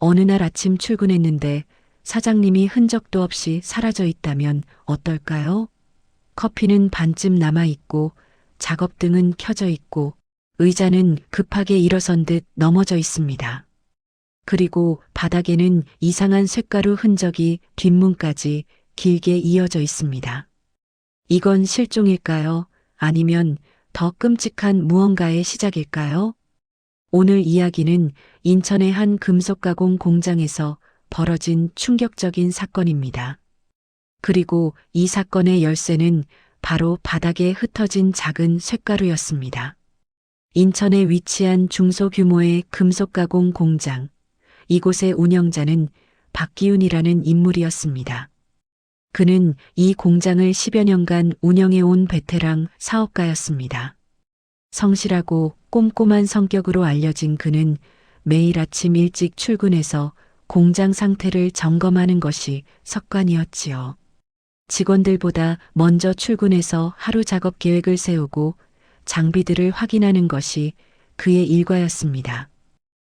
어느 날 아침 출근했는데 사장님이 흔적도 없이 사라져 있다면 어떨까요? 커피는 반쯤 남아 있고 작업등은 켜져 있고 의자는 급하게 일어선 듯 넘어져 있습니다. 그리고 바닥에는 이상한 쇳가루 흔적이 뒷문까지 길게 이어져 있습니다. 이건 실종일까요? 아니면 더 끔찍한 무언가의 시작일까요? 오늘 이야기는 인천의 한 금속 가공 공장에서 벌어진 충격적인 사건입니다. 그리고 이 사건의 열쇠는 바로 바닥에 흩어진 작은 쇳가루였습니다. 인천에 위치한 중소규모의 금속 가공 공장. 이곳의 운영자는 박기훈이라는 인물이었습니다. 그는 이 공장을 10여 년간 운영해온 베테랑 사업가였습니다. 성실하고 꼼꼼한 성격으로 알려진 그는 매일 아침 일찍 출근해서 공장 상태를 점검하는 것이 습관이었지요. 직원들보다 먼저 출근해서 하루 작업 계획을 세우고 장비들을 확인하는 것이 그의 일과였습니다.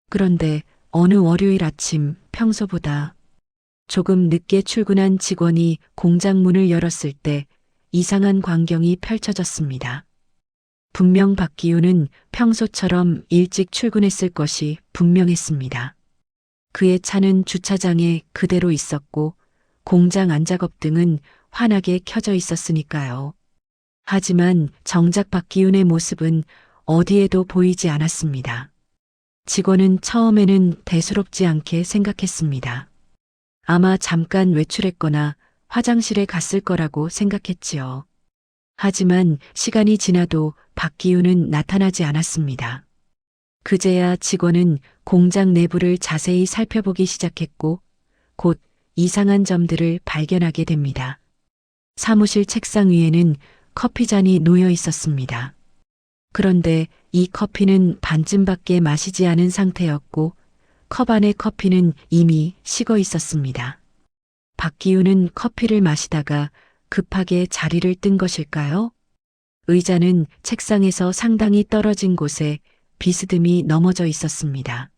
그런데 어느 월요일 아침 평소보다 조금 늦게 출근한 직원이 공장 문을 열었을 때 이상한 광경이 펼쳐졌습니다. 분명 박기훈은 평소처럼 일찍 출근했을 것이 분명했습니다. 그의 차는 주차장에 그대로 있었고 공장 안작업등은 환하게 켜져 있었으니까요. 하지만 정작 박기훈의 모습은 어디에도 보이지 않았습니다. 직원은 처음에는 대수롭지 않게 생각했습니다. 아마 잠깐 외출했거나 화장실에 갔을 거라고 생각했지요. 하지만 시간이 지나도 박기훈은 나타나지 않았습니다. 그제야 직원은 공장 내부를 자세히 살펴보기 시작했고 곧 이상한 점들을 발견하게 됩니다. 사무실 책상 위에는 커피잔이 놓여 있었습니다. 그런데 이 커피는 반쯤밖에 마시지 않은 상태였고 컵 안의 커피는 이미 식어 있었습니다. 박기훈은 커피를 마시다가 급하게 자리를 뜬 것일까요? 의자는 책상에서 상당히 떨어진 곳에 비스듬히 넘어져 있었습니다.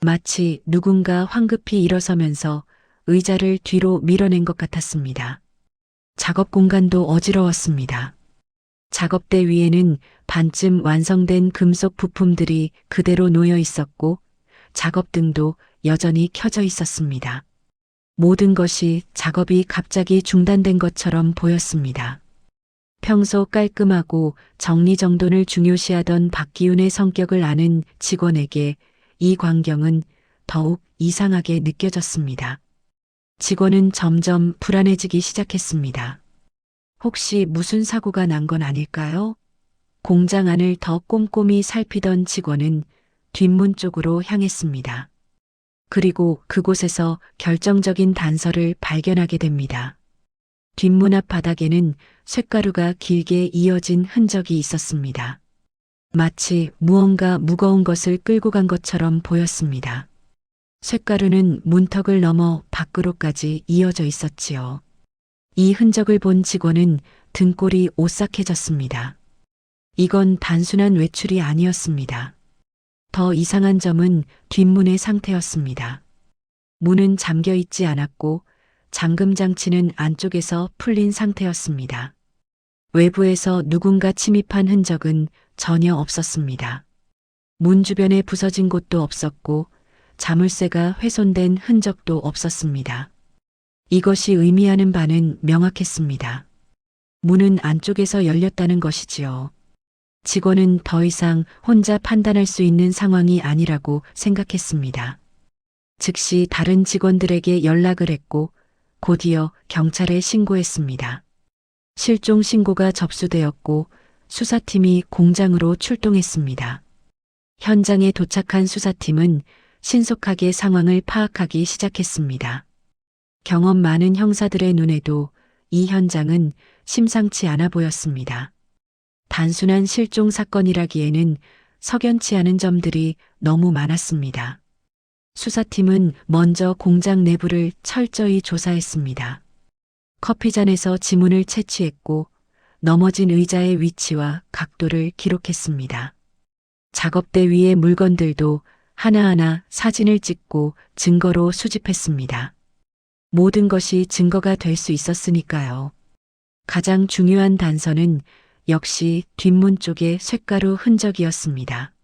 마치 누군가 황급히 일어서면서 의자를 뒤로 밀어낸 것 같았습니다. 작업 공간도 어지러웠습니다. 작업대 위에는 반쯤 완성된 금속 부품들이 그대로 놓여 있었고 작업등도 여전히 켜져 있었습니다. 모든 것이 작업이 갑자기 중단된 것처럼 보였습니다. 평소 깔끔하고 정리정돈을 중요시하던 박기훈의 성격을 아는 직원에게 이 광경은 더욱 이상하게 느껴졌습니다. 직원은 점점 불안해지기 시작했습니다. 혹시 무슨 사고가 난 건 아닐까요? 공장 안을 더 꼼꼼히 살피던 직원은 뒷문 쪽으로 향했습니다. 그리고 그곳에서 결정적인 단서를 발견하게 됩니다. 뒷문 앞 바닥에는 쇳가루가 길게 이어진 흔적이 있었습니다. 마치 무언가 무거운 것을 끌고 간 것처럼 보였습니다. 쇳가루는 문턱을 넘어 밖으로까지 이어져 있었지요. 이 흔적을 본 직원은 등골이 오싹해졌습니다. 이건 단순한 외출이 아니었습니다. 더 이상한 점은 뒷문의 상태였습니다. 문은 잠겨 있지 않았고 잠금 장치는 안쪽에서 풀린 상태였습니다. 외부에서 누군가 침입한 흔적은 전혀 없었습니다. 문 주변에 부서진 곳도 없었고 자물쇠가 훼손된 흔적도 없었습니다. 이것이 의미하는 바는 명확했습니다. 문은 안쪽에서 열렸다는 것이지요. 직원은 더 이상 혼자 판단할 수 있는 상황이 아니라고 생각했습니다. 즉시 다른 직원들에게 연락을 했고 곧이어 경찰에 신고했습니다. 실종 신고가 접수되었고 수사팀이 공장으로 출동했습니다. 현장에 도착한 수사팀은 신속하게 상황을 파악하기 시작했습니다. 경험 많은 형사들의 눈에도 이 현장은 심상치 않아 보였습니다. 단순한 실종 사건이라기에는 석연치 않은 점들이 너무 많았습니다. 수사팀은 먼저 공장 내부를 철저히 조사했습니다. 커피잔에서 지문을 채취했고 넘어진 의자의 위치와 각도를 기록했습니다. 작업대 위의 물건들도 하나하나 사진을 찍고 증거로 수집했습니다. 모든 것이 증거가 될 수 있었으니까요. 가장 중요한 단서는 역시 뒷문 쪽의 쇳가루 흔적이었습니다.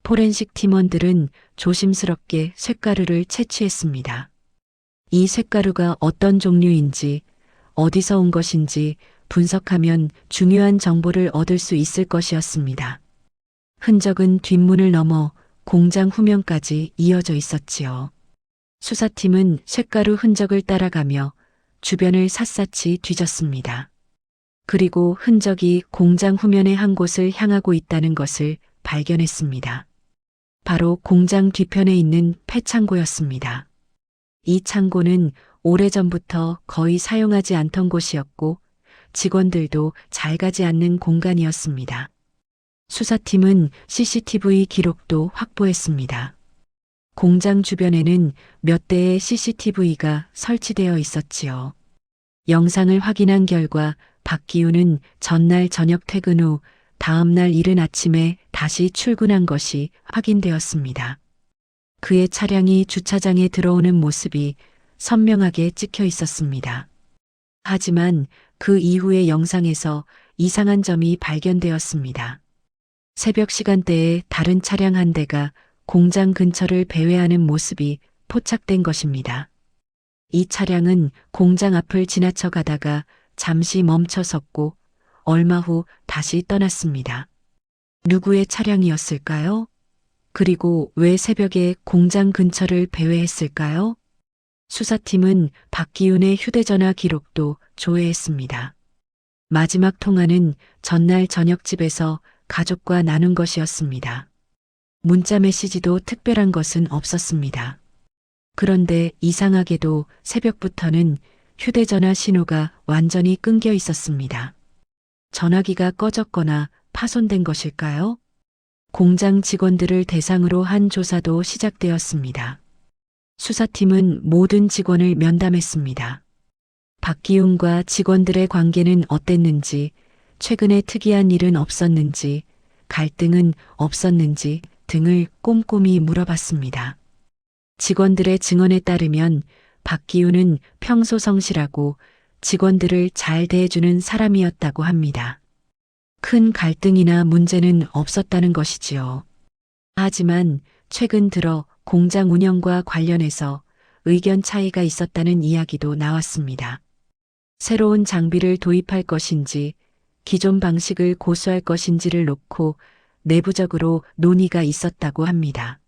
포렌식 팀원들은 조심스럽게 쇳가루를 채취했습니다. 이 쇳가루가 어떤 종류인지, 어디서 온 것인지 분석하면 중요한 정보를 얻을 수 있을 것이었습니다. 흔적은 뒷문을 넘어 공장 후면까지 이어져 있었지요. 수사팀은 쇳가루 흔적을 따라가며 주변을 샅샅이 뒤졌습니다. 그리고 흔적이 공장 후면의 한 곳을 향하고 있다는 것을 발견했습니다. 바로 공장 뒤편에 있는 폐창고였습니다. 이 창고는 오래전부터 거의 사용하지 않던 곳이었고 직원들도 잘 가지 않는 공간이었습니다. 수사팀은 CCTV 기록도 확보했습니다. 공장 주변에는 몇 대의 CCTV가 설치되어 있었지요. 영상을 확인한 결과 박기우는 전날 저녁 퇴근 후 다음날 이른 아침에 다시 출근한 것이 확인되었습니다. 그의 차량이 주차장에 들어오는 모습이 선명하게 찍혀 있었습니다. 하지만 그 이후의 영상에서 이상한 점이 발견되었습니다. 새벽 시간대에 다른 차량 한 대가 공장 근처를 배회하는 모습이 포착된 것입니다. 이 차량은 공장 앞을 지나쳐 가다가 잠시 멈춰 섰고 얼마 후 다시 떠났습니다. 누구의 차량이었을까요? 그리고 왜 새벽에 공장 근처를 배회했을까요? 수사팀은 박기윤의 휴대전화 기록도 조회했습니다. 마지막 통화는 전날 저녁집에서 가족과 나눈 것이었습니다. 문자 메시지도 특별한 것은 없었습니다. 그런데 이상하게도 새벽부터는 휴대전화 신호가 완전히 끊겨 있었습니다. 전화기가 꺼졌거나 파손된 것일까요? 공장 직원들을 대상으로 한 조사도 시작되었습니다. 수사팀은 모든 직원을 면담했습니다. 박기웅과 직원들의 관계는 어땠는지, 최근에 특이한 일은 없었는지, 갈등은 없었는지 등을 꼼꼼히 물어봤습니다. 직원들의 증언에 따르면 박기우는 평소 성실하고 직원들을 잘 대해주는 사람이었다고 합니다. 큰 갈등이나 문제는 없었다는 것이지요. 하지만 최근 들어 공장 운영과 관련해서 의견 차이가 있었다는 이야기도 나왔습니다. 새로운 장비를 도입할 것인지 기존 방식을 고수할 것인지를 놓고 내부적으로 논의가 있었다고 합니다.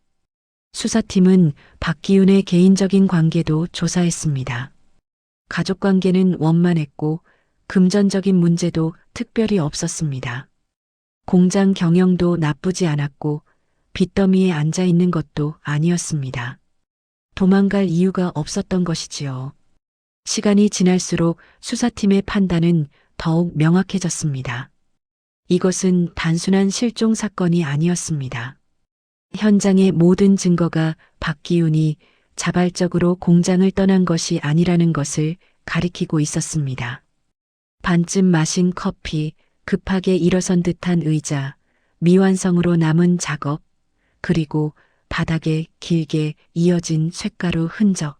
수사팀은 박기윤의 개인적인 관계도 조사했습니다. 가족 관계는 원만했고 금전적인 문제도 특별히 없었습니다. 공장 경영도 나쁘지 않았고 빚더미에 앉아 있는 것도 아니었습니다. 도망갈 이유가 없었던 것이지요. 시간이 지날수록 수사팀의 판단은 더욱 명확해졌습니다. 이것은 단순한 실종 사건이 아니었습니다. 현장의 모든 증거가 박기윤이 자발적으로 공장을 떠난 것이 아니라는 것을 가리키고 있었습니다. 반쯤 마신 커피, 급하게 일어선 듯한 의자, 미완성으로 남은 작업, 그리고 바닥에 길게 이어진 쇳가루 흔적.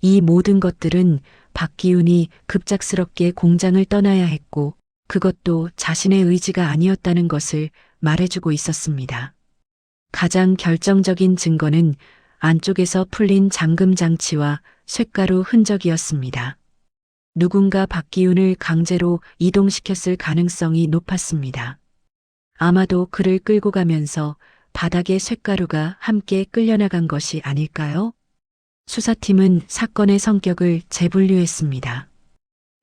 이 모든 것들은 박기윤이 급작스럽게 공장을 떠나야 했고 그것도 자신의 의지가 아니었다는 것을 말해주고 있었습니다. 가장 결정적인 증거는 안쪽에서 풀린 잠금 장치와 쇳가루 흔적이었습니다. 누군가 박기윤을 강제로 이동시켰을 가능성이 높았습니다. 아마도 그를 끌고 가면서 바닥에 쇳가루가 함께 끌려나간 것이 아닐까요? 수사팀은 사건의 성격을 재분류했습니다.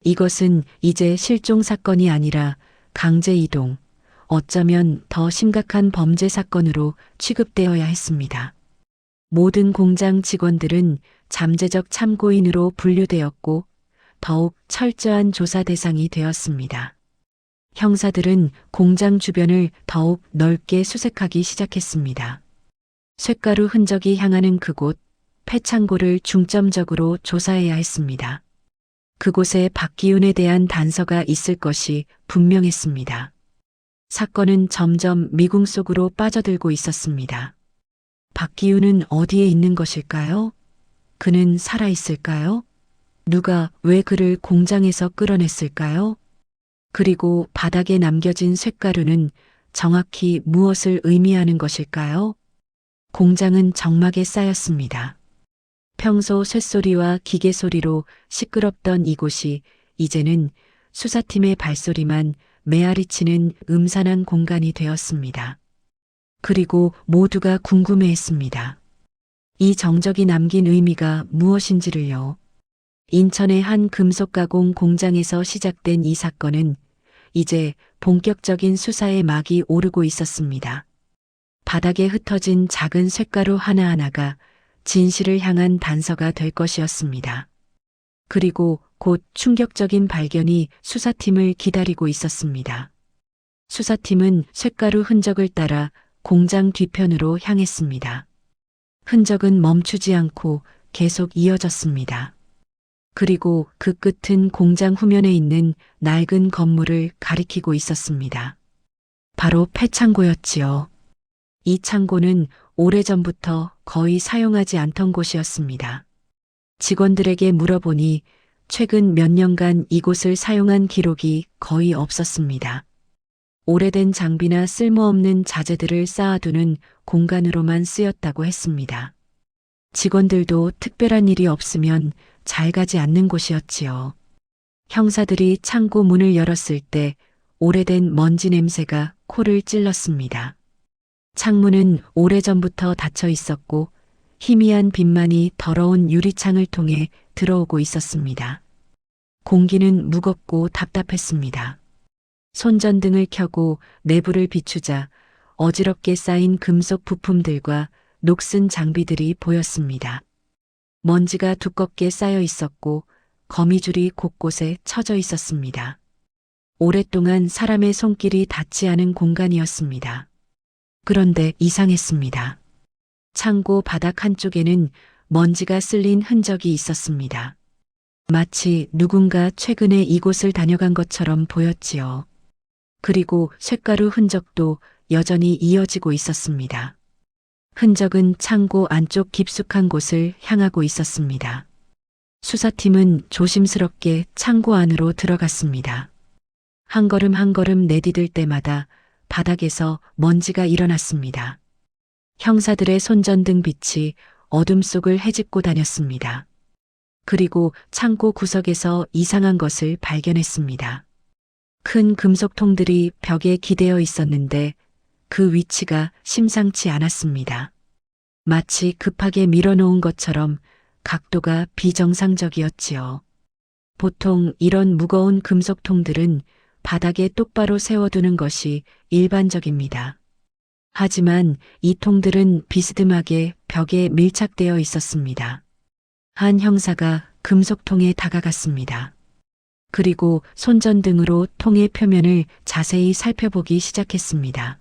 이것은 이제 실종 사건이 아니라 강제 이동, 어쩌면 더 심각한 범죄 사건으로 취급되어야 했습니다. 모든 공장 직원들은 잠재적 참고인으로 분류되었고 더욱 철저한 조사 대상이 되었습니다. 형사들은 공장 주변을 더욱 넓게 수색하기 시작했습니다. 쇳가루 흔적이 향하는 그곳, 폐창고를 중점적으로 조사해야 했습니다. 그곳에 박기윤에 대한 단서가 있을 것이 분명했습니다. 사건은 점점 미궁 속으로 빠져들고 있었습니다. 박기훈은 어디에 있는 것일까요? 그는 살아있을까요? 누가 왜 그를 공장에서 끌어냈을까요? 그리고 바닥에 남겨진 쇳가루는 정확히 무엇을 의미하는 것일까요? 공장은 적막에 쌓였습니다. 평소 쇳소리와 기계 소리로 시끄럽던 이곳이 이제는 수사팀의 발소리만 메아리치는 음산한 공간이 되었습니다. 그리고 모두가 궁금해했습니다. 이 정적이 남긴 의미가 무엇인지를요. 인천의 한 금속 가공 공장에서 시작된 이 사건은 이제 본격적인 수사의 막이 오르고 있었습니다. 바닥에 흩어진 작은 쇳가루 하나하나가 진실을 향한 단서가 될 것이었습니다. 그리고 곧 충격적인 발견이 수사팀을 기다리고 있었습니다. 수사팀은 쇳가루 흔적을 따라 공장 뒤편으로 향했습니다. 흔적은 멈추지 않고 계속 이어졌습니다. 그리고 그 끝은 공장 후면에 있는 낡은 건물을 가리키고 있었습니다. 바로 폐창고였지요. 이 창고는 오래전부터 거의 사용하지 않던 곳이었습니다. 직원들에게 물어보니 최근 몇 년간 이곳을 사용한 기록이 거의 없었습니다. 오래된 장비나 쓸모없는 자재들을 쌓아두는 공간으로만 쓰였다고 했습니다. 직원들도 특별한 일이 없으면 잘 가지 않는 곳이었지요. 형사들이 창고 문을 열었을 때 오래된 먼지 냄새가 코를 찔렀습니다. 창문은 오래전부터 닫혀 있었고 희미한 빛만이 더러운 유리창을 통해 들어오고 있었습니다. 공기는 무겁고 답답했습니다. 손전등을 켜고 내부를 비추자 어지럽게 쌓인 금속 부품들과 녹슨 장비들이 보였습니다. 먼지가 두껍게 쌓여 있었고 거미줄이 곳곳에 쳐져 있었습니다. 오랫동안 사람의 손길이 닿지 않은 공간이었습니다. 그런데 이상했습니다. 창고 바닥 한쪽에는 먼지가 쓸린 흔적이 있었습니다. 마치 누군가 최근에 이곳을 다녀간 것처럼 보였지요. 그리고 쇳가루 흔적도 여전히 이어지고 있었습니다. 흔적은 창고 안쪽 깊숙한 곳을 향하고 있었습니다. 수사팀은 조심스럽게 창고 안으로 들어갔습니다. 한 걸음 한 걸음 내디딜 때마다 바닥에서 먼지가 일어났습니다. 형사들의 손전등 빛이 어둠 속을 헤집고 다녔습니다. 그리고 창고 구석에서 이상한 것을 발견했습니다. 큰 금속통들이 벽에 기대어 있었는데 그 위치가 심상치 않았습니다. 마치 급하게 밀어놓은 것처럼 각도가 비정상적이었지요. 보통 이런 무거운 금속통들은 바닥에 똑바로 세워두는 것이 일반적입니다. 하지만 이 통들은 비스듬하게 벽에 밀착되어 있었습니다. 한 형사가 금속통에 다가갔습니다. 그리고 손전등으로 통의 표면을 자세히 살펴보기 시작했습니다.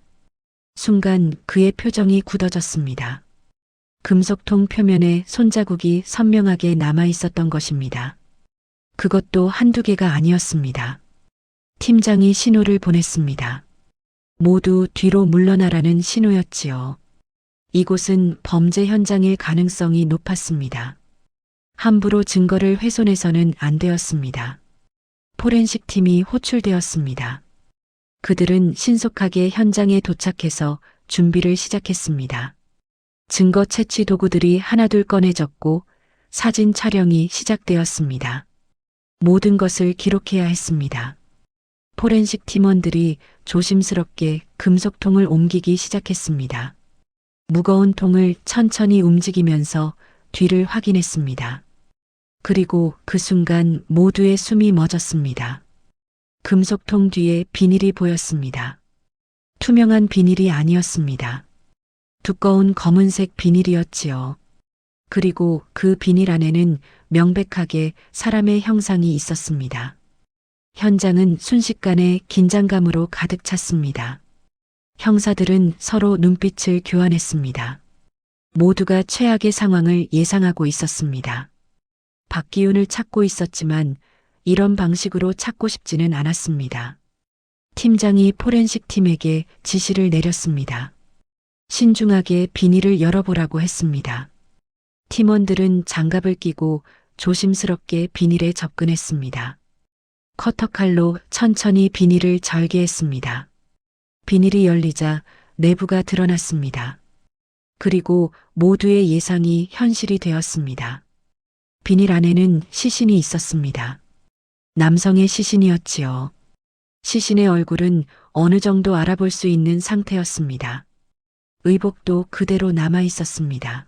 순간 그의 표정이 굳어졌습니다. 금속통 표면에 손자국이 선명하게 남아 있었던 것입니다. 그것도 한두 개가 아니었습니다. 팀장이 신호를 보냈습니다. 모두 뒤로 물러나라는 신호였지요. 이곳은 범죄 현장일 가능성이 높았습니다. 함부로 증거를 훼손해서는 안 되었습니다. 포렌식 팀이 호출되었습니다. 그들은 신속하게 현장에 도착해서 준비를 시작했습니다. 증거 채취 도구들이 하나둘 꺼내졌고 사진 촬영이 시작되었습니다. 모든 것을 기록해야 했습니다. 포렌식 팀원들이 조심스럽게 금속통을 옮기기 시작했습니다. 무거운 통을 천천히 움직이면서 뒤를 확인했습니다. 그리고 그 순간 모두의 숨이 멎었습니다. 금속통 뒤에 비닐이 보였습니다. 투명한 비닐이 아니었습니다. 두꺼운 검은색 비닐이었지요. 그리고 그 비닐 안에는 명백하게 사람의 형상이 있었습니다. 현장은 순식간에 긴장감으로 가득 찼습니다. 형사들은 서로 눈빛을 교환했습니다. 모두가 최악의 상황을 예상하고 있었습니다. 박기훈을 찾고 있었지만 이런 방식으로 찾고 싶지는 않았습니다. 팀장이 포렌식 팀에게 지시를 내렸습니다. 신중하게 비닐을 열어보라고 했습니다. 팀원들은 장갑을 끼고 조심스럽게 비닐에 접근했습니다. 커터칼로 천천히 비닐을 절개했습니다. 비닐이 열리자 내부가 드러났습니다. 그리고 모두의 예상이 현실이 되었습니다. 비닐 안에는 시신이 있었습니다. 남성의 시신이었지요. 시신의 얼굴은 어느 정도 알아볼 수 있는 상태였습니다. 의복도 그대로 남아 있었습니다.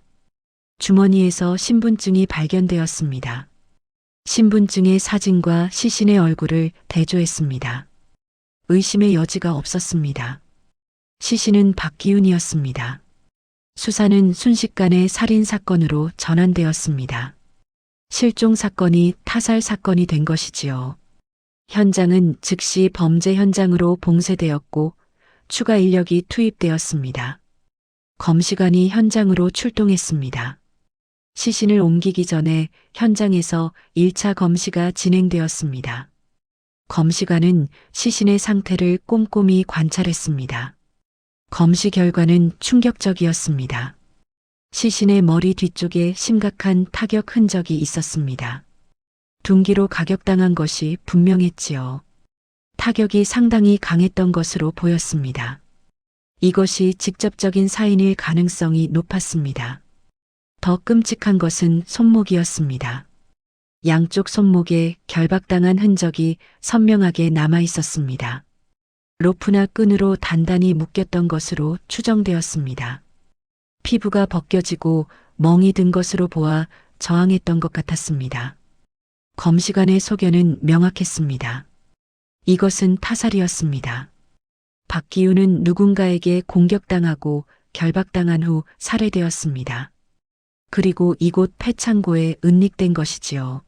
주머니에서 신분증이 발견되었습니다. 신분증의 사진과 시신의 얼굴을 대조했습니다. 의심의 여지가 없었습니다. 시신은 박기훈이었습니다. 수사는 순식간에 살인 사건으로 전환되었습니다. 실종 사건이 타살 사건이 된 것이지요. 현장은 즉시 범죄 현장으로 봉쇄되었고 추가 인력이 투입되었습니다. 검시관이 현장으로 출동했습니다. 시신을 옮기기 전에 현장에서 1차 검시가 진행되었습니다. 검시관은 시신의 상태를 꼼꼼히 관찰했습니다. 검시 결과는 충격적이었습니다. 시신의 머리 뒤쪽에 심각한 타격 흔적이 있었습니다. 둔기로 가격당한 것이 분명했지요. 타격이 상당히 강했던 것으로 보였습니다. 이것이 직접적인 사인일 가능성이 높았습니다. 더 끔찍한 것은 손목이었습니다. 양쪽 손목에 결박당한 흔적이 선명하게 남아 있었습니다. 로프나 끈으로 단단히 묶였던 것으로 추정되었습니다. 피부가 벗겨지고 멍이 든 것으로 보아 저항했던 것 같았습니다. 검시관의 소견은 명확했습니다. 이것은 타살이었습니다. 박기훈은 누군가에게 공격당하고 결박당한 후 살해되었습니다. 그리고 이곳 폐창고에 은닉된 것이지요.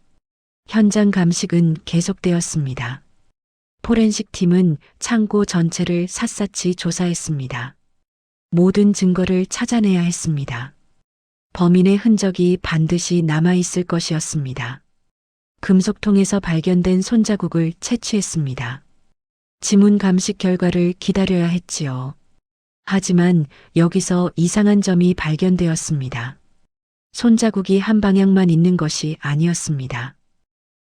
현장 감식은 계속되었습니다. 포렌식 팀은 창고 전체를 샅샅이 조사했습니다. 모든 증거를 찾아내야 했습니다. 범인의 흔적이 반드시 남아있을 것이었습니다. 금속통에서 발견된 손자국을 채취했습니다. 지문 감식 결과를 기다려야 했지요. 하지만 여기서 이상한 점이 발견되었습니다. 손자국이 한 방향만 있는 것이 아니었습니다.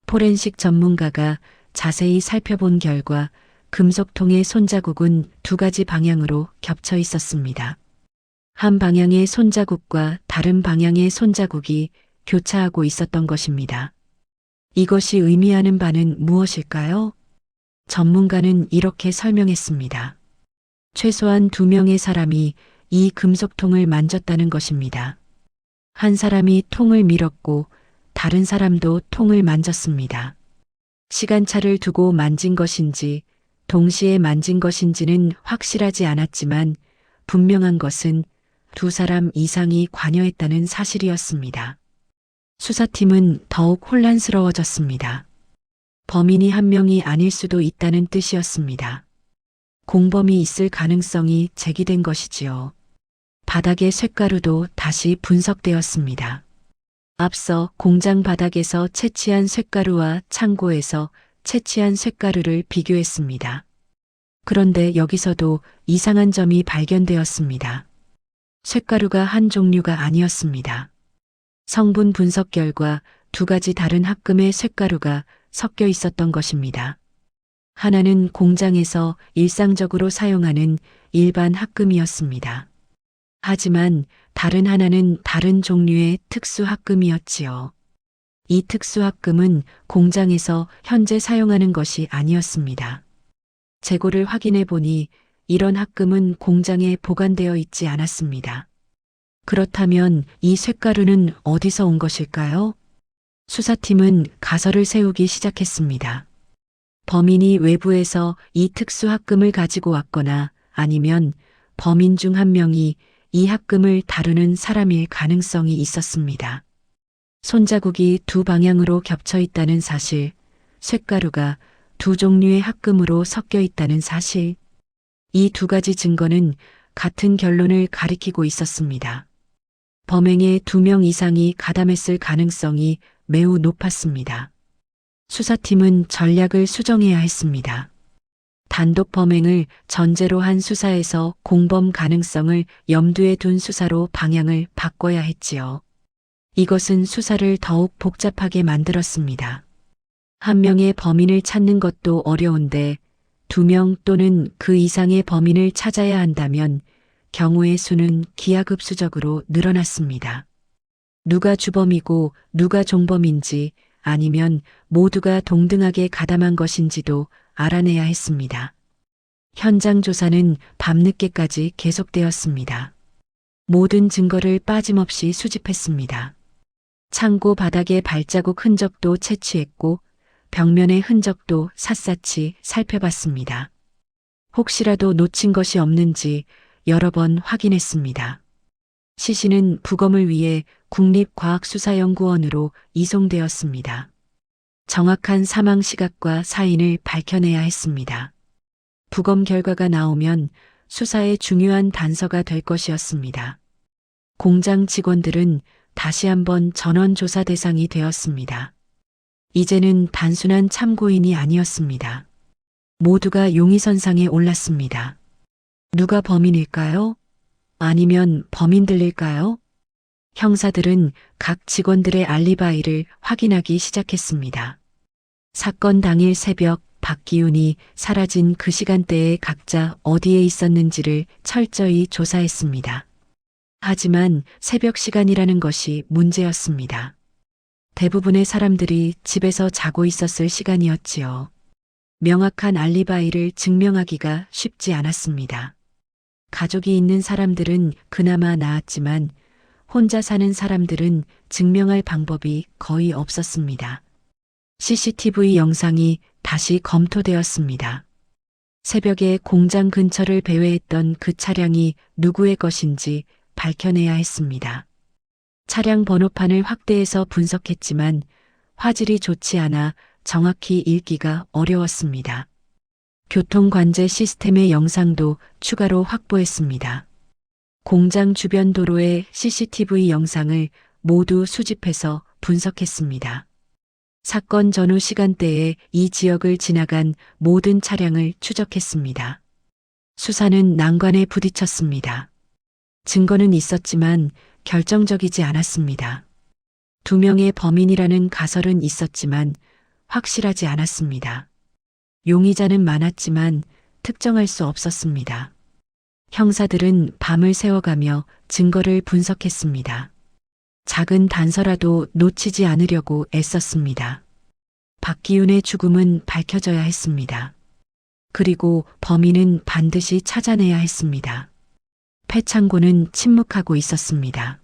포렌식 전문가가 자세히 살펴본 결과 금속통의 손자국은 두 가지 방향으로 겹쳐 있었습니다. 한 방향의 손자국과 다른 방향의 손자국이 교차하고 있었던 것입니다. 이것이 의미하는 바는 무엇일까요? 전문가는 이렇게 설명했습니다. 최소한 2명의 사람이 이 금속통을 만졌다는 것입니다. 한 사람이 통을 밀었고 다른 사람도 통을 만졌습니다. 시간차를 두고 만진 것인지 동시에 만진 것인지는 확실하지 않았지만 분명한 것은 2사람 이상이 관여했다는 사실이었습니다. 수사팀은 더욱 혼란스러워졌습니다. 범인이 한 명이 아닐 수도 있다는 뜻이었습니다. 공범이 있을 가능성이 제기된 것이지요. 바닥의 쇳가루도 다시 분석되었습니다. 앞서 공장 바닥에서 채취한 쇳가루와 창고에서 채취한 쇳가루를 비교했습니다. 그런데 여기서도 이상한 점이 발견되었습니다. 쇳가루가 한 종류가 아니었습니다. 성분 분석 결과 2가지 다른 합금의 쇳가루가 섞여 있었던 것입니다. 하나는 공장에서 일상적으로 사용하는 일반 합금이었습니다. 하지만 다른 하나는 다른 종류의 특수 합금이었지요. 이 특수 합금은 공장에서 현재 사용하는 것이 아니었습니다. 재고를 확인해 보니 이런 합금은 공장에 보관되어 있지 않았습니다. 그렇다면 이 쇳가루는 어디서 온 것일까요? 수사팀은 가설을 세우기 시작했습니다. 범인이 외부에서 이 특수 합금을 가지고 왔거나 아니면 범인 중 한 명이 이 합금을 다루는 사람일 가능성이 있었습니다. 손자국이 2 방향으로 겹쳐 있다는 사실, 쇳가루가 2 종류의 합금으로 섞여 있다는 사실, 이 2가지 증거는 같은 결론을 가리키고 있었습니다. 범행에 2명 이상이 가담했을 가능성이 매우 높았습니다. 수사팀은 전략을 수정해야 했습니다. 단독 범행을 전제로 한 수사에서 공범 가능성을 염두에 둔 수사로 방향을 바꿔야 했지요. 이것은 수사를 더욱 복잡하게 만들었습니다. 한 명의 범인을 찾는 것도 어려운데 2명 또는 그 이상의 범인을 찾아야 한다면 경우의 수는 기하급수적으로 늘어났습니다. 누가 주범이고 누가 종범인지 아니면 모두가 동등하게 가담한 것인지도 알아내야 했습니다. 현장 조사는 밤늦게까지 계속되었습니다. 모든 증거를 빠짐없이 수집했습니다. 창고 바닥의 발자국 흔적도 채취했고 벽면의 흔적도 샅샅이 살펴봤습니다. 혹시라도 놓친 것이 없는지 여러 번 확인했습니다. 시신은 부검을 위해 국립과학수사연구원으로 이송되었습니다. 정확한 사망 시각과 사인을 밝혀내야 했습니다. 부검 결과가 나오면 수사의 중요한 단서가 될 것이었습니다. 공장 직원들은 다시 한번 전원 조사 대상이 되었습니다. 이제는 단순한 참고인이 아니었습니다. 모두가 용의선상에 올랐습니다. 누가 범인일까요? 아니면 범인들일까요? 형사들은 각 직원들의 알리바이를 확인하기 시작했습니다. 사건 당일 새벽 박기훈이 사라진 그 시간대에 각자 어디에 있었는지를 철저히 조사했습니다. 하지만 새벽 시간이라는 것이 문제였습니다. 대부분의 사람들이 집에서 자고 있었을 시간이었지요. 명확한 알리바이를 증명하기가 쉽지 않았습니다. 가족이 있는 사람들은 그나마 나았지만 혼자 사는 사람들은 증명할 방법이 거의 없었습니다. CCTV 영상이 다시 검토되었습니다. 새벽에 공장 근처를 배회했던 그 차량이 누구의 것인지 밝혀내야 했습니다. 차량 번호판을 확대해서 분석했지만 화질이 좋지 않아 정확히 읽기가 어려웠습니다. 교통관제 시스템의 영상도 추가로 확보했습니다. 공장 주변 도로의 CCTV 영상을 모두 수집해서 분석했습니다. 사건 전후 시간대에 이 지역을 지나간 모든 차량을 추적했습니다. 수사는 난관에 부딪혔습니다. 증거는 있었지만 결정적이지 않았습니다. 2명의 범인이라는 가설은 있었지만 확실하지 않았습니다. 용의자는 많았지만 특정할 수 없었습니다. 형사들은 밤을 새워가며 증거를 분석했습니다. 작은 단서라도 놓치지 않으려고 애썼습니다. 박기훈의 죽음은 밝혀져야 했습니다. 그리고 범인은 반드시 찾아내야 했습니다. 폐창고는 침묵하고 있었습니다.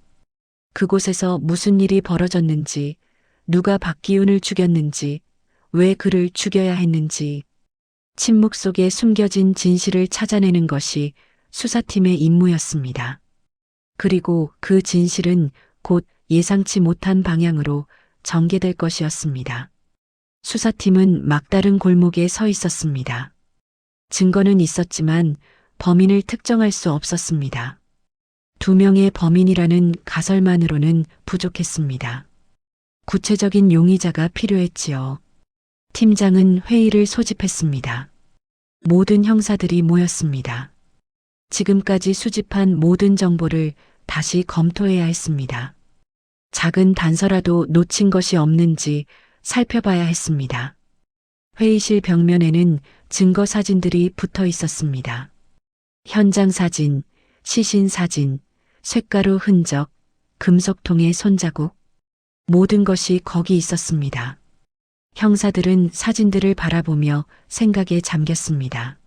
그곳에서 무슨 일이 벌어졌는지, 누가 박기훈을 죽였는지, 왜 그를 죽여야 했는지, 침묵 속에 숨겨진 진실을 찾아내는 것이 수사팀의 임무였습니다. 그리고 그 진실은 곧 예상치 못한 방향으로 전개될 것이었습니다. 수사팀은 막다른 골목에 서 있었습니다. 증거는 있었지만 범인을 특정할 수 없었습니다. 2명의 범인이라는 가설만으로는 부족했습니다. 구체적인 용의자가 필요했지요. 팀장은 회의를 소집했습니다. 모든 형사들이 모였습니다. 지금까지 수집한 모든 정보를 다시 검토해야 했습니다. 작은 단서라도 놓친 것이 없는지 살펴봐야 했습니다. 회의실 벽면에는 증거 사진들이 붙어 있었습니다. 현장 사진, 시신 사진, 쇳가루 흔적, 금속통의 손자국, 모든 것이 거기 있었습니다. 형사들은 사진들을 바라보며 생각에 잠겼습니다.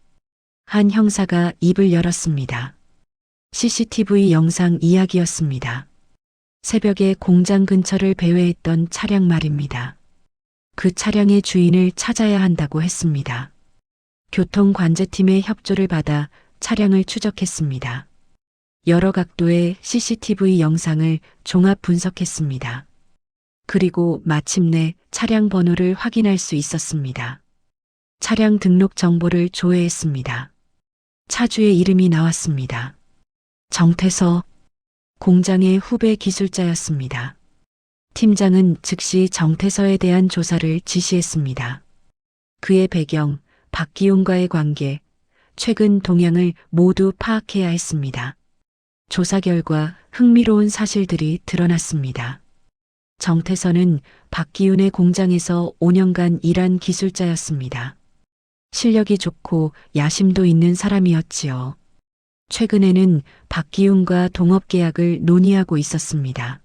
한 형사가 입을 열었습니다. CCTV 영상 이야기였습니다. 새벽에 공장 근처를 배회했던 차량 말입니다. 그 차량의 주인을 찾아야 한다고 했습니다. 교통관제팀의 협조를 받아 차량을 추적했습니다. 여러 각도의 CCTV 영상을 종합 분석했습니다. 그리고 마침내 차량 번호를 확인할 수 있었습니다. 차량 등록 정보를 조회했습니다. 차주의 이름이 나왔습니다. 정태서, 공장의 후배 기술자였습니다. 팀장은 즉시 정태서에 대한 조사를 지시했습니다. 그의 배경, 박기훈과의 관계, 최근 동향을 모두 파악해야 했습니다. 조사 결과 흥미로운 사실들이 드러났습니다. 정태선은 박기훈의 공장에서 5년간 일한 기술자였습니다. 실력이 좋고 야심도 있는 사람이었지요. 최근에는 박기훈과 동업계약을 논의하고 있었습니다.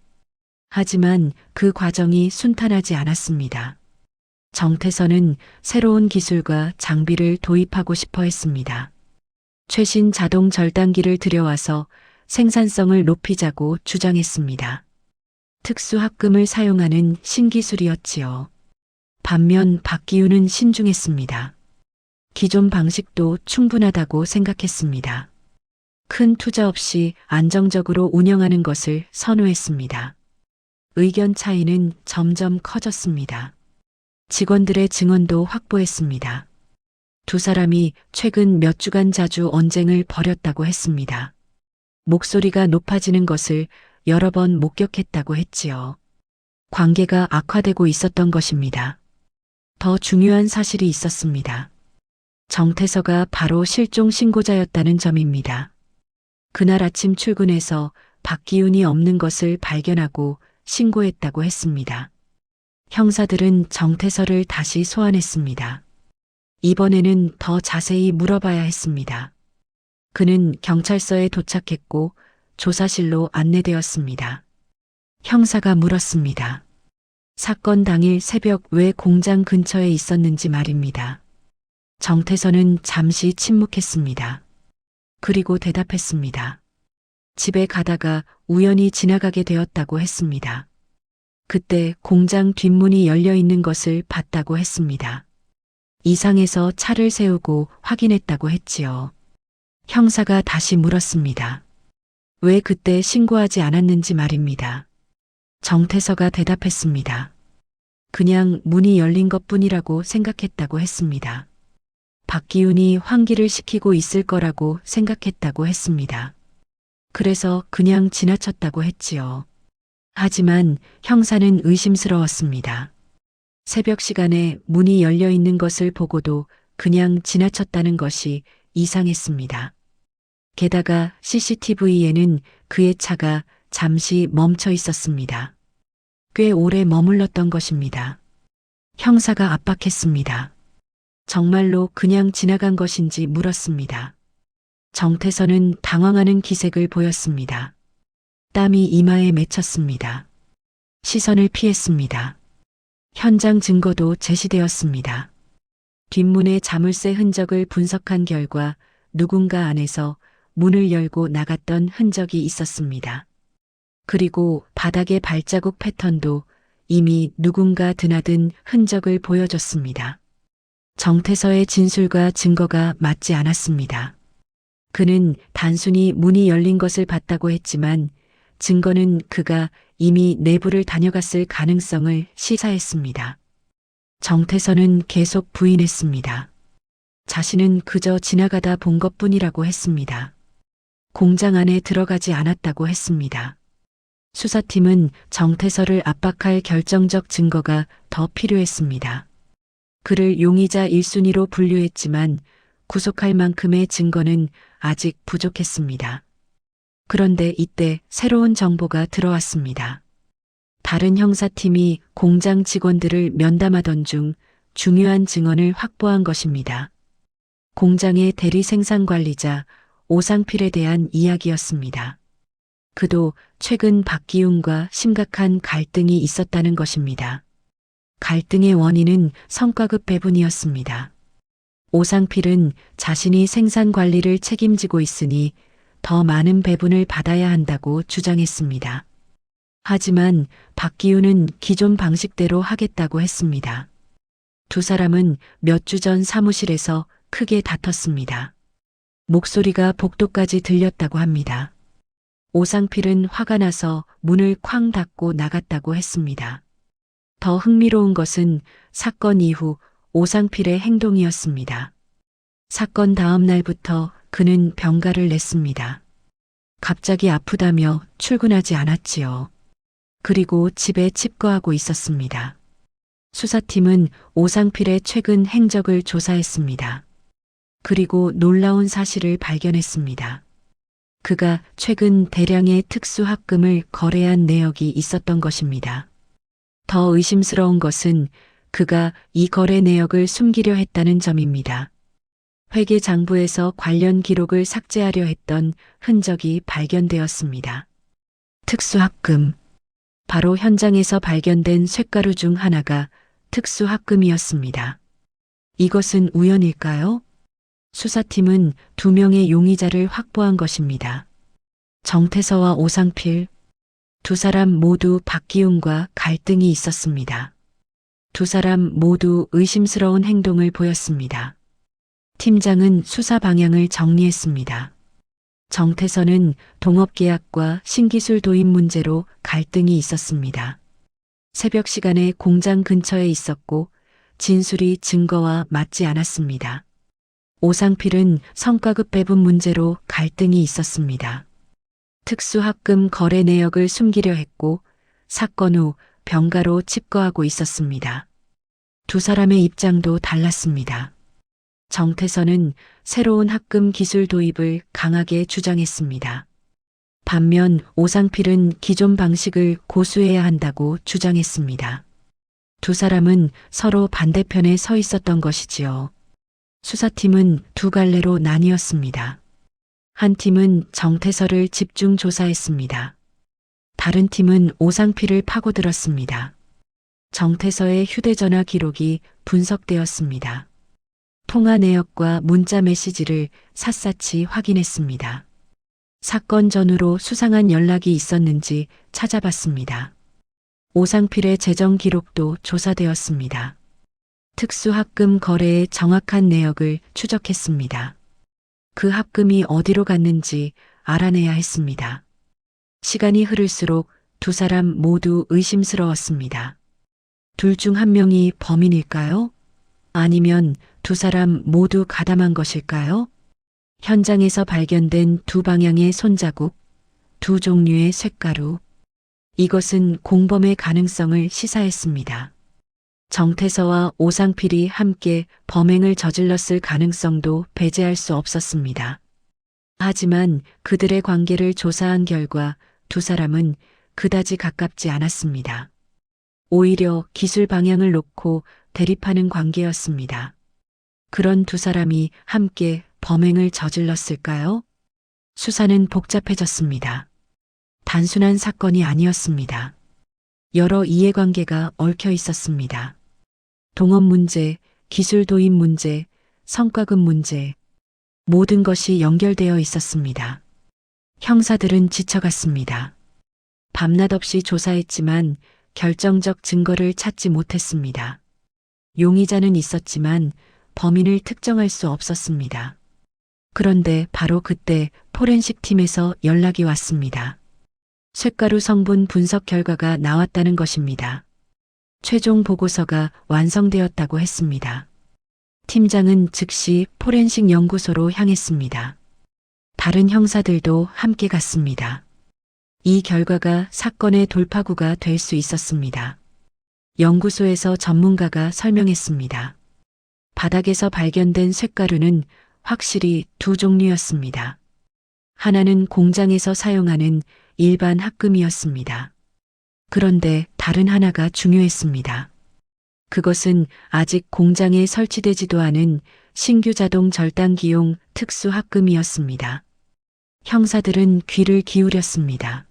하지만 그 과정이 순탄하지 않았습니다. 정태선은 새로운 기술과 장비를 도입하고 싶어 했습니다. 최신 자동 절단기를 들여와서 생산성을 높이자고 주장했습니다. 특수 합금을 사용하는 신기술이었지요. 반면 박기훈은 신중했습니다. 기존 방식도 충분하다고 생각했습니다. 큰 투자 없이 안정적으로 운영하는 것을 선호했습니다. 의견 차이는 점점 커졌습니다. 직원들의 증언도 확보했습니다. 두 사람이 최근 몇 주간 자주 언쟁을 벌였다고 했습니다. 목소리가 높아지는 것을 여러 번 목격했다고 했지요. 관계가 악화되고 있었던 것입니다. 더 중요한 사실이 있었습니다. 정태서가 바로 실종 신고자였다는 점입니다. 그날 아침 출근해서 박기훈이 없는 것을 발견하고 신고했다고 했습니다. 형사들은 정태서를 다시 소환했습니다. 이번에는 더 자세히 물어봐야 했습니다. 그는 경찰서에 도착했고 조사실로 안내되었습니다. 형사가 물었습니다. 사건 당일 새벽 왜 공장 근처에 있었는지 말입니다. 정태선은 잠시 침묵했습니다. 그리고 대답했습니다. 집에 가다가 우연히 지나가게 되었다고 했습니다. 그때 공장 뒷문이 열려 있는 것을 봤다고 했습니다. 이상해서 차를 세우고 확인했다고 했지요. 형사가 다시 물었습니다. 왜 그때 신고하지 않았는지 말입니다. 정태서가 대답했습니다. 그냥 문이 열린 것뿐이라고 생각했다고 했습니다. 박기훈이 환기를 시키고 있을 거라고 생각했다고 했습니다. 그래서 그냥 지나쳤다고 했지요. 하지만 형사는 의심스러웠습니다. 새벽 시간에 문이 열려 있는 것을 보고도 그냥 지나쳤다는 것이 이상했습니다. 게다가 CCTV에는 그의 차가 잠시 멈춰 있었습니다. 꽤 오래 머물렀던 것입니다. 형사가 압박했습니다. 정말로 그냥 지나간 것인지 물었습니다. 정태선은 당황하는 기색을 보였습니다. 땀이 이마에 맺혔습니다. 시선을 피했습니다. 현장 증거도 제시되었습니다. 뒷문의 자물쇠 흔적을 분석한 결과 누군가 안에서 문을 열고 나갔던 흔적이 있었습니다. 그리고 바닥의 발자국 패턴도 이미 누군가 드나든 흔적을 보여줬습니다. 정태서의 진술과 증거가 맞지 않았습니다. 그는 단순히 문이 열린 것을 봤다고 했지만 증거는 그가 이미 내부를 다녀갔을 가능성을 시사했습니다. 정태서는 계속 부인했습니다. 자신은 그저 지나가다 본 것뿐이라고 했습니다. 공장 안에 들어가지 않았다고 했습니다. 수사팀은 정태서를 압박할 결정적 증거가 더 필요했습니다. 그를 용의자 1순위로 분류했지만 구속할 만큼의 증거는 아직 부족했습니다. 그런데 이때 새로운 정보가 들어왔습니다. 다른 형사팀이 공장 직원들을 면담하던 중 중요한 증언을 확보한 것입니다. 공장의 대리 생산 관리자 오상필에 대한 이야기였습니다. 그도 최근 박기훈과 심각한 갈등이 있었다는 것입니다. 갈등의 원인은 성과급 배분이었습니다. 오상필은 자신이 생산 관리를 책임지고 있으니 더 많은 배분을 받아야 한다고 주장했습니다. 하지만 박기훈은 기존 방식대로 하겠다고 했습니다. 두 사람은 몇 주 전 사무실에서 크게 다퉜습니다. 목소리가 복도까지 들렸다고 합니다. 오상필은 화가 나서 문을 쾅 닫고 나갔다고 했습니다. 더 흥미로운 것은 사건 이후 오상필의 행동이었습니다. 사건 다음 날부터 그는 병가를 냈습니다. 갑자기 아프다며 출근하지 않았지요. 그리고 집에 칩거하고 있었습니다. 수사팀은 오상필의 최근 행적을 조사했습니다. 그리고 놀라운 사실을 발견했습니다. 그가 최근 대량의 특수합금을 거래한 내역이 있었던 것입니다. 더 의심스러운 것은 그가 이 거래 내역을 숨기려 했다는 점입니다. 회계장부에서 관련 기록을 삭제하려 했던 흔적이 발견되었습니다. 특수합금. 바로 현장에서 발견된 쇳가루 중 하나가 특수합금이었습니다. 이것은 우연일까요? 수사팀은 2명의 용의자를 확보한 것입니다. 정태서와 오상필. 두 사람 모두 박기웅과 갈등이 있었습니다. 두 사람 모두 의심스러운 행동을 보였습니다. 팀장은 수사 방향을 정리했습니다. 정태서는 동업계약과 신기술 도입 문제로 갈등이 있었습니다. 새벽 시간에 공장 근처에 있었고 진술이 증거와 맞지 않았습니다. 오상필은 성과급 배분 문제로 갈등이 있었습니다. 특수합금 거래 내역을 숨기려 했고 사건 후 병가로 칩거하고 있었습니다. 두 사람의 입장도 달랐습니다. 정태서는 새로운 합금 기술 도입을 강하게 주장했습니다. 반면 오상필은 기존 방식을 고수해야 한다고 주장했습니다. 두 사람은 서로 반대편에 서 있었던 것이지요. 수사팀은 두 갈래로 나뉘었습니다. 한 팀은 정태서를 집중 조사했습니다. 다른 팀은 오상필을 파고들었습니다. 정태서의 휴대전화 기록이 분석되었습니다. 통화 내역과 문자 메시지를 샅샅이 확인했습니다. 사건 전후로 수상한 연락이 있었는지 찾아봤습니다. 오상필의 재정 기록도 조사되었습니다. 특수합금 거래의 정확한 내역을 추적했습니다. 그 합금이 어디로 갔는지 알아내야 했습니다. 시간이 흐를수록 두 사람 모두 의심스러웠습니다. 둘 중 한 명이 범인일까요? 아니면 두 사람 모두 가담한 것일까요? 현장에서 발견된 두 방향의 손자국, 두 종류의 쇳가루. 이것은 공범의 가능성을 시사했습니다. 정태서와 오상필이 함께 범행을 저질렀을 가능성도 배제할 수 없었습니다. 하지만 그들의 관계를 조사한 결과 두 사람은 그다지 가깝지 않았습니다. 오히려 기술 방향을 놓고 대립하는 관계였습니다. 그런 두 사람이 함께 범행을 저질렀을까요? 수사는 복잡해졌습니다. 단순한 사건이 아니었습니다. 여러 이해관계가 얽혀 있었습니다. 동업 문제, 기술 도입 문제, 성과급 문제, 모든 것이 연결되어 있었습니다. 형사들은 지쳐갔습니다. 밤낮 없이 조사했지만 결정적 증거를 찾지 못했습니다. 용의자는 있었지만 범인을 특정할 수 없었습니다. 그런데 바로 그때 포렌식 팀에서 연락이 왔습니다. 쇳가루 성분 분석 결과가 나왔다는 것입니다. 최종 보고서가 완성되었다고 했습니다. 팀장은 즉시 포렌식 연구소로 향했습니다. 다른 형사들도 함께 갔습니다. 이 결과가 사건의 돌파구가 될 수 있었습니다. 연구소에서 전문가가 설명했습니다. 바닥에서 발견된 쇳가루는 확실히 두 종류였습니다. 하나는 공장에서 사용하는 일반 합금이었습니다. 그런데 다른 하나가 중요했습니다. 그것은 아직 공장에 설치되지도 않은 신규 자동 절단기용 특수 합금이었습니다. 형사들은 귀를 기울였습니다.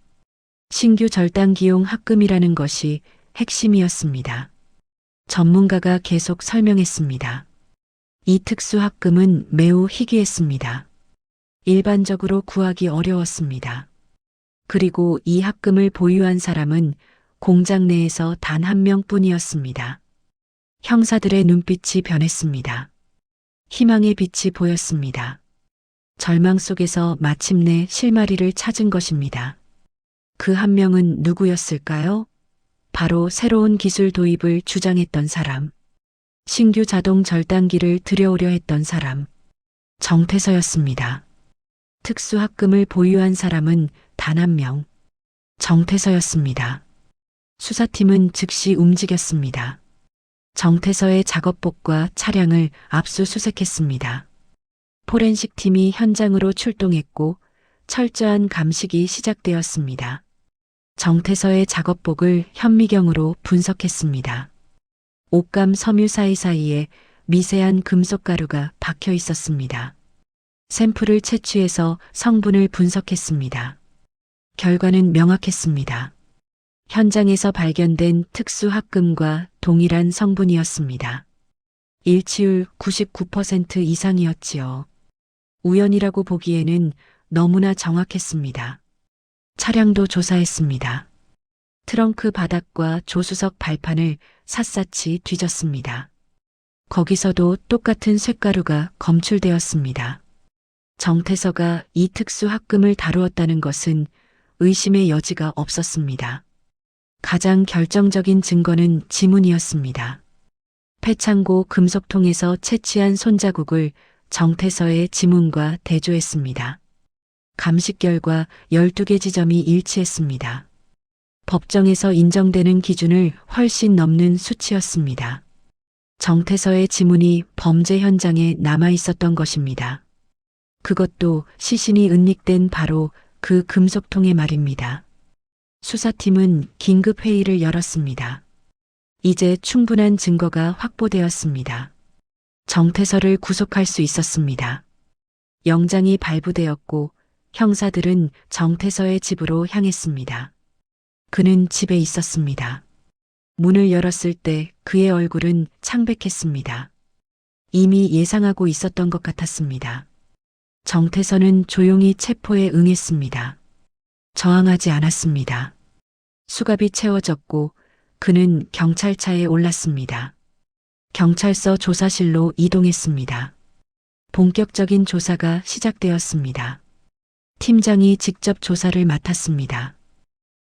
신규 절단기용 합금이라는 것이 핵심이었습니다. 전문가가 계속 설명했습니다. 이 특수 합금은 매우 희귀했습니다. 일반적으로 구하기 어려웠습니다. 그리고 이 합금을 보유한 사람은 공장 내에서 단 한 명뿐이었습니다. 형사들의 눈빛이 변했습니다. 희망의 빛이 보였습니다. 절망 속에서 마침내 실마리를 찾은 것입니다. 그 한 명은 누구였을까요? 바로 새로운 기술 도입을 주장했던 사람, 신규 자동 절단기를 들여오려 했던 사람, 정태서였습니다. 특수 합금을 보유한 사람은 단 한 명, 정태서였습니다. 수사팀은 즉시 움직였습니다. 정태서의 작업복과 차량을 압수수색했습니다. 포렌식 팀이 현장으로 출동했고 철저한 감식이 시작되었습니다. 정태서의 작업복을 현미경으로 분석했습니다. 옷감 섬유 사이사이에 미세한 금속 가루가 박혀 있었습니다. 샘플을 채취해서 성분을 분석했습니다. 결과는 명확했습니다. 현장에서 발견된 특수합금과 동일한 성분이었습니다. 일치율 99% 이상이었지요. 우연이라고 보기에는 너무나 정확했습니다. 차량도 조사했습니다. 트렁크 바닥과 조수석 발판을 샅샅이 뒤졌습니다. 거기서도 똑같은 쇳가루가 검출되었습니다. 정태서가 이 특수합금을 다루었다는 것은 의심의 여지가 없었습니다. 가장 결정적인 증거는 지문이었습니다. 폐창고 금속통에서 채취한 손자국을 정태서의 지문과 대조했습니다. 감식 결과 12개 지점이 일치했습니다. 법정에서 인정되는 기준을 훨씬 넘는 수치였습니다. 정태서의 지문이 범죄 현장에 남아 있었던 것입니다. 그것도 시신이 은닉된 바로 그 금속통에 말입니다. 수사팀은 긴급 회의를 열었습니다. 이제 충분한 증거가 확보되었습니다. 정태서를 구속할 수 있었습니다. 영장이 발부되었고 형사들은 정태서의 집으로 향했습니다. 그는 집에 있었습니다. 문을 열었을 때 그의 얼굴은 창백했습니다. 이미 예상하고 있었던 것 같았습니다. 정태서는 조용히 체포에 응했습니다. 저항하지 않았습니다. 수갑이 채워졌고 그는 경찰차에 올랐습니다. 경찰서 조사실로 이동했습니다. 본격적인 조사가 시작되었습니다. 팀장이 직접 조사를 맡았습니다.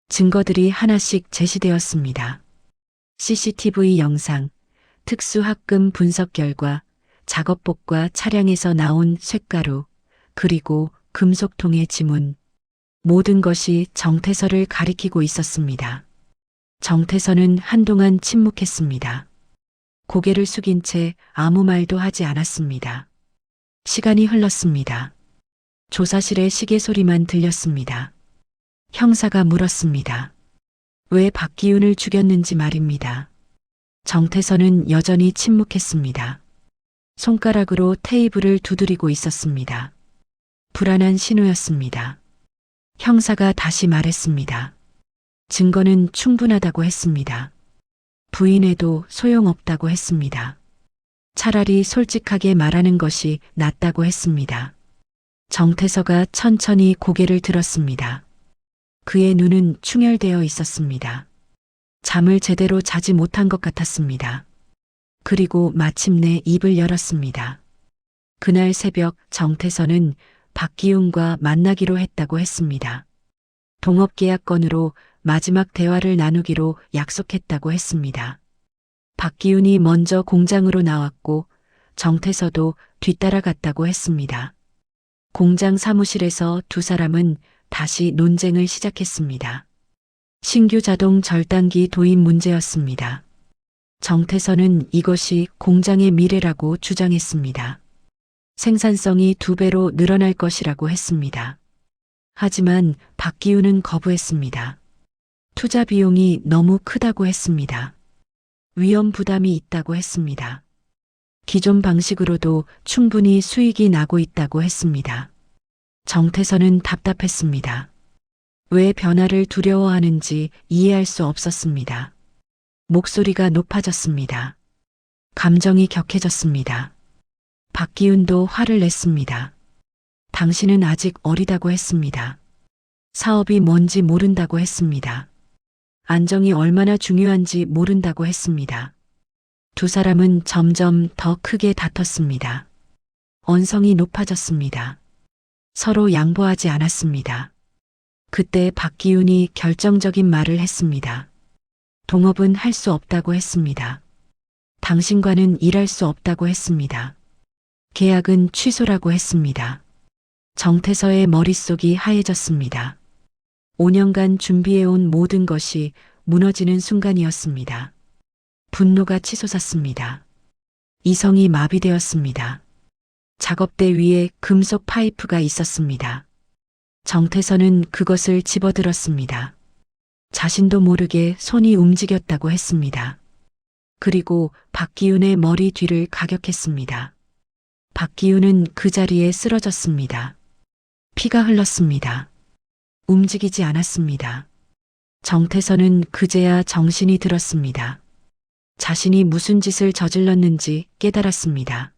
증거들이 하나씩 제시되었습니다. CCTV 영상, 특수합금 분석 결과, 작업복과 차량에서 나온 쇳가루, 그리고 금속통의 지문. 모든 것이 정태서를 가리키고 있었습니다. 정태서는 한동안 침묵했습니다. 고개를 숙인 채 아무 말도 하지 않았습니다. 시간이 흘렀습니다. 조사실의 시계 소리만 들렸습니다. 형사가 물었습니다. 왜 박기윤을 죽였는지 말입니다. 정태서는 여전히 침묵했습니다. 손가락으로 테이블을 두드리고 있었습니다. 불안한 신호였습니다. 형사가 다시 말했습니다. 증거는 충분하다고 했습니다. 부인해도 소용없다고 했습니다. 차라리 솔직하게 말하는 것이 낫다고 했습니다. 정태서가 천천히 고개를 들었습니다. 그의 눈은 충혈되어 있었습니다. 잠을 제대로 자지 못한 것 같았습니다. 그리고 마침내 입을 열었습니다. 그날 새벽 정태서는 박기훈과 만나기로 했다고 했습니다. 동업계약 건으로 마지막 대화를 나누기로 약속했다고 했습니다. 박기훈이 먼저 공장으로 나왔고 정태서도 뒤따라갔다고 했습니다. 공장 사무실에서 두 사람은 다시 논쟁을 시작했습니다. 신규 자동 절단기 도입 문제였습니다. 정태서는 이것이 공장의 미래라고 주장했습니다. 생산성이 2배로 늘어날 것이라고 했습니다. 하지만 박기훈은 거부했습니다. 투자 비용이 너무 크다고 했습니다. 위험 부담이 있다고 했습니다. 기존 방식으로도 충분히 수익이 나고 있다고 했습니다. 정태서는 답답했습니다. 왜 변화를 두려워하는지 이해할 수 없었습니다. 목소리가 높아졌습니다. 감정이 격해졌습니다. 박기훈도 화를 냈습니다. 당신은 아직 어리다고 했습니다. 사업이 뭔지 모른다고 했습니다. 안정이 얼마나 중요한지 모른다고 했습니다. 두 사람은 점점 더 크게 다퉜습니다. 언성이 높아졌습니다. 서로 양보하지 않았습니다. 그때 박기훈이 결정적인 말을 했습니다. 동업은 할 수 없다고 했습니다. 당신과는 일할 수 없다고 했습니다. 계약은 취소라고 했습니다. 정태서의 머릿속이 하얘졌습니다. 5년간 준비해온 모든 것이 무너지는 순간이었습니다. 분노가 치솟았습니다. 이성이 마비되었습니다. 작업대 위에 금속 파이프가 있었습니다. 정태선은 그것을 집어들었습니다. 자신도 모르게 손이 움직였다고 했습니다. 그리고 박기윤의 머리 뒤를 가격했습니다. 박기윤은 그 자리에 쓰러졌습니다. 피가 흘렀습니다. 움직이지 않았습니다. 정태선은 그제야 정신이 들었습니다. 자신이 무슨 짓을 저질렀는지 깨달았습니다.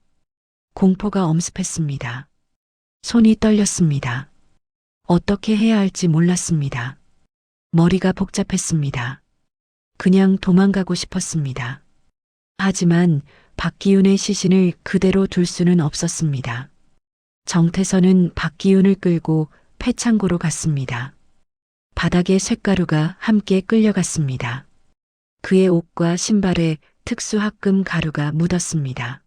공포가 엄습했습니다. 손이 떨렸습니다. 어떻게 해야 할지 몰랐습니다. 머리가 복잡했습니다. 그냥 도망가고 싶었습니다. 하지만 박기윤의 시신을 그대로 둘 수는 없었습니다. 정태선은 박기윤을 끌고 폐창고로 갔습니다. 바닥에 쇳가루가 함께 끌려갔습니다. 그의 옷과 신발에 특수 합금 가루가 묻었습니다.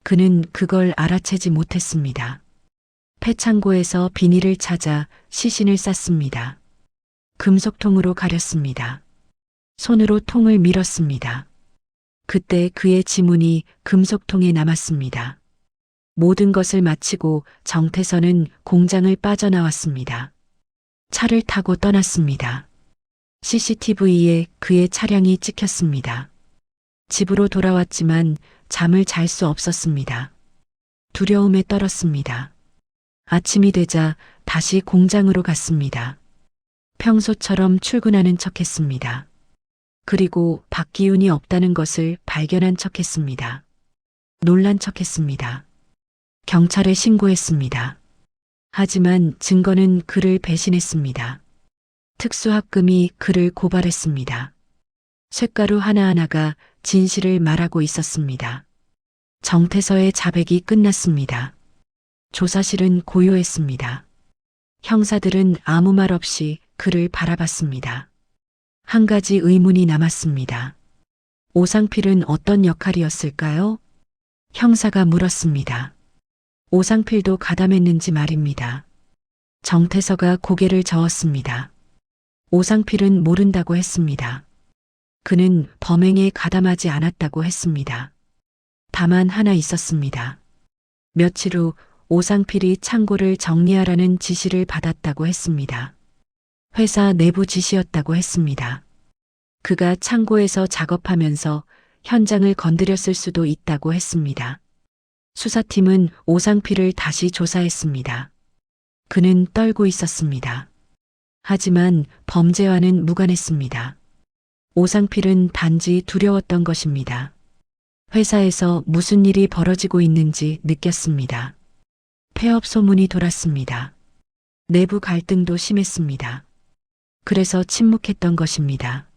그는 그걸 알아채지 못했습니다. 폐창고에서 비닐을 찾아 시신을 쌌습니다. 금속통으로 가렸습니다. 손으로 통을 밀었습니다. 그때 그의 지문이 금속통에 남았습니다. 모든 것을 마치고 정태선은 공장을 빠져나왔습니다. 차를 타고 떠났습니다. CCTV에 그의 차량이 찍혔습니다. 집으로 돌아왔지만 잠을 잘 수 없었습니다. 두려움에 떨었습니다. 아침이 되자 다시 공장으로 갔습니다. 평소처럼 출근하는 척했습니다. 그리고 박기윤이 없다는 것을 발견한 척했습니다. 놀란 척했습니다. 경찰에 신고했습니다. 하지만 증거는 그를 배신했습니다. 특수합금이 그를 고발했습니다. 쇳가루 하나하나가 진실을 말하고 있었습니다. 정태서의 자백이 끝났습니다. 조사실은 고요했습니다. 형사들은 아무 말 없이 그를 바라봤습니다. 한 가지 의문이 남았습니다. 오상필은 어떤 역할이었을까요? 형사가 물었습니다. 오상필도 가담했는지 말입니다. 정태서가 고개를 저었습니다. 오상필은 모른다고 했습니다. 그는 범행에 가담하지 않았다고 했습니다. 다만 하나 있었습니다. 며칠 후 오상필이 창고를 정리하라는 지시를 받았다고 했습니다. 회사 내부 지시였다고 했습니다. 그가 창고에서 작업하면서 현장을 건드렸을 수도 있다고 했습니다. 수사팀은 오상필을 다시 조사했습니다. 그는 떨고 있었습니다. 하지만 범죄와는 무관했습니다. 오상필은 단지 두려웠던 것입니다. 회사에서 무슨 일이 벌어지고 있는지 느꼈습니다. 폐업 소문이 돌았습니다. 내부 갈등도 심했습니다. 그래서 침묵했던 것입니다.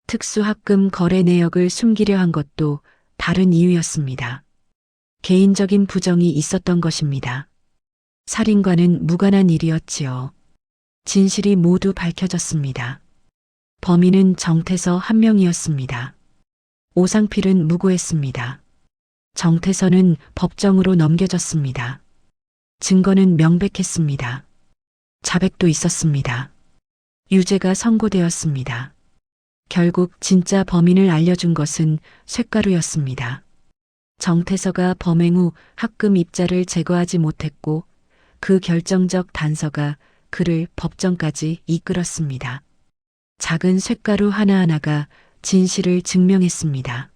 특수합금 거래 내역을 숨기려 한 것도 다른 이유였습니다. 개인적인 부정이 있었던 것입니다. 살인과는 무관한 일이었지요. 진실이 모두 밝혀졌습니다. 범인은 정태서 한 명이었습니다. 오상필은 무고했습니다. 정태서는 법정으로 넘겨졌습니다. 증거는 명백했습니다. 자백도 있었습니다. 유죄가 선고되었습니다. 결국 진짜 범인을 알려준 것은 쇳가루였습니다. 정태서가 범행 후 합금 입자를 제거하지 못했고 그 결정적 단서가 그를 법정까지 이끌었습니다. 작은 쇳가루 하나하나가 진실을 증명했습니다.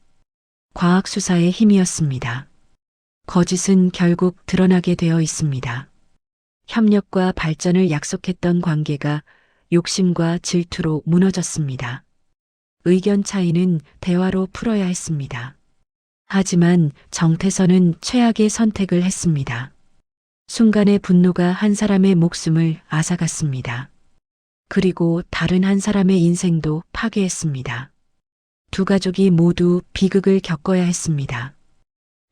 과학수사의 힘이었습니다. 거짓은 결국 드러나게 되어 있습니다. 협력과 발전을 약속했던 관계가 욕심과 질투로 무너졌습니다. 의견 차이는 대화로 풀어야 했습니다. 하지만 정태서는 최악의 선택을 했습니다. 순간의 분노가 한 사람의 목숨을 앗아갔습니다. 그리고 다른 한 사람의 인생도 파괴했습니다. 두 가족이 모두 비극을 겪어야 했습니다.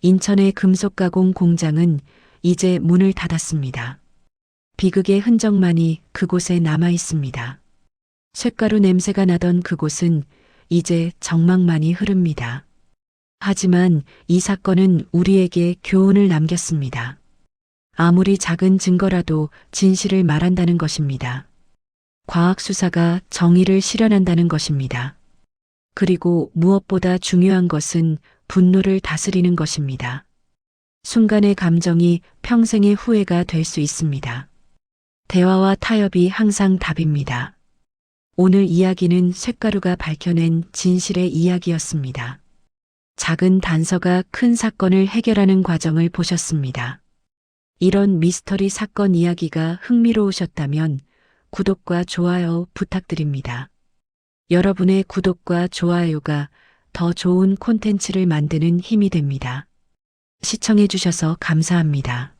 인천의 금속 가공 공장은 이제 문을 닫았습니다. 비극의 흔적만이 그곳에 남아 있습니다. 쇳가루 냄새가 나던 그곳은 이제 정막만이 흐릅니다. 하지만 이 사건은 우리에게 교훈을 남겼습니다. 아무리 작은 증거라도 진실을 말한다는 것입니다. 과학수사가 정의를 실현한다는 것입니다. 그리고 무엇보다 중요한 것은 분노를 다스리는 것입니다. 순간의 감정이 평생의 후회가 될 수 있습니다. 대화와 타협이 항상 답입니다. 오늘 이야기는 쇳가루가 밝혀낸 진실의 이야기였습니다. 작은 단서가 큰 사건을 해결하는 과정을 보셨습니다. 이런 미스터리 사건 이야기가 흥미로우셨다면 구독과 좋아요 부탁드립니다. 여러분의 구독과 좋아요가 더 좋은 콘텐츠를 만드는 힘이 됩니다. 시청해 주셔서 감사합니다.